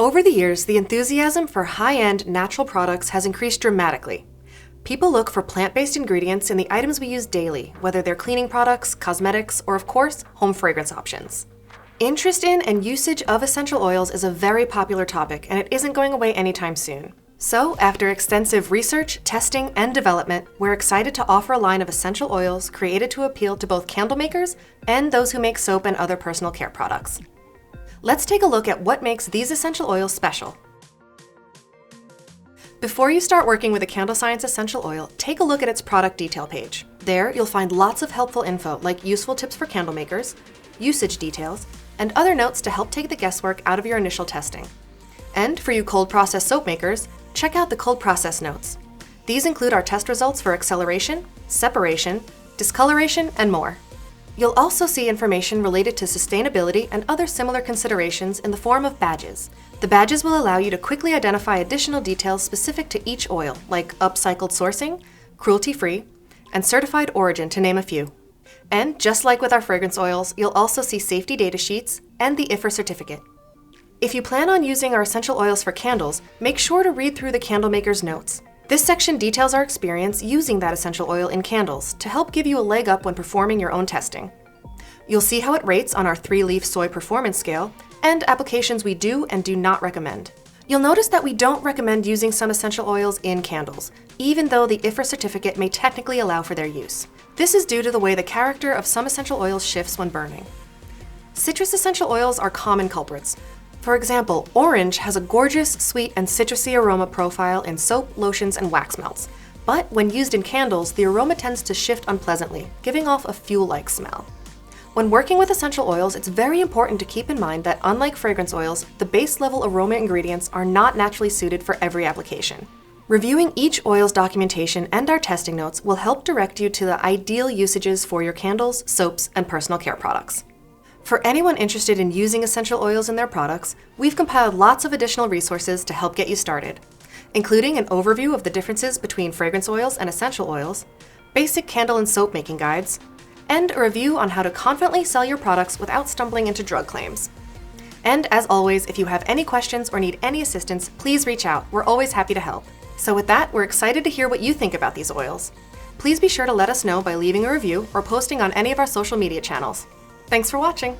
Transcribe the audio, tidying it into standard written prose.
Over the years, the enthusiasm for high-end natural products has increased dramatically. People look for plant-based ingredients in the items we use daily, whether they're cleaning products, cosmetics, or of course, home fragrance options. Interest in and usage of essential oils is a very popular topic, and it isn't going away anytime soon. So, after extensive research, testing, and development, we're excited to offer a line of essential oils created to appeal to both candle makers and those who make soap and other personal care products. Let's take a look at what makes these essential oils special. Before you start working with a CandleScience essential oil, take a look at its product detail page. There, you'll find lots of helpful info like useful tips for candle makers, usage details, and other notes to help take the guesswork out of your initial testing. And for you cold process soap makers, check out the cold process notes. These include our test results for acceleration, separation, discoloration, and more. You'll also see information related to sustainability and other similar considerations in the form of badges. The badges will allow you to quickly identify additional details specific to each oil, like upcycled sourcing, cruelty-free, and certified origin, to name a few. And just like with our fragrance oils, you'll also see safety data sheets and the IFR certificate. If you plan on using our essential oils for candles, make sure to read through the candle maker's notes. This section details our experience using that essential oil in candles to help give you a leg up when performing your own testing. You'll see how it rates on our 3-leaf soy performance scale and applications we do and do not recommend. You'll notice that we don't recommend using some essential oils in candles, even though the IFR certificate may technically allow for their use. This is due to the way the character of some essential oils shifts when burning. Citrus essential oils are common culprits. For example, orange has a gorgeous, sweet, and citrusy aroma profile in soap, lotions, and wax melts. But when used in candles, the aroma tends to shift unpleasantly, giving off a fuel-like smell. When working with essential oils, it's very important to keep in mind that unlike fragrance oils, the base-level aroma ingredients are not naturally suited for every application. Reviewing each oil's documentation and our testing notes will help direct you to the ideal usages for your candles, soaps, and personal care products. For anyone interested in using essential oils in their products, we've compiled lots of additional resources to help get you started, including an overview of the differences between fragrance oils and essential oils, basic candle and soap making guides, and a review on how to confidently sell your products without stumbling into drug claims. And as always, if you have any questions or need any assistance, please reach out. We're always happy to help. So with that, we're excited to hear what you think about these oils. Please be sure to let us know by leaving a review or posting on any of our social media channels. Thanks for watching!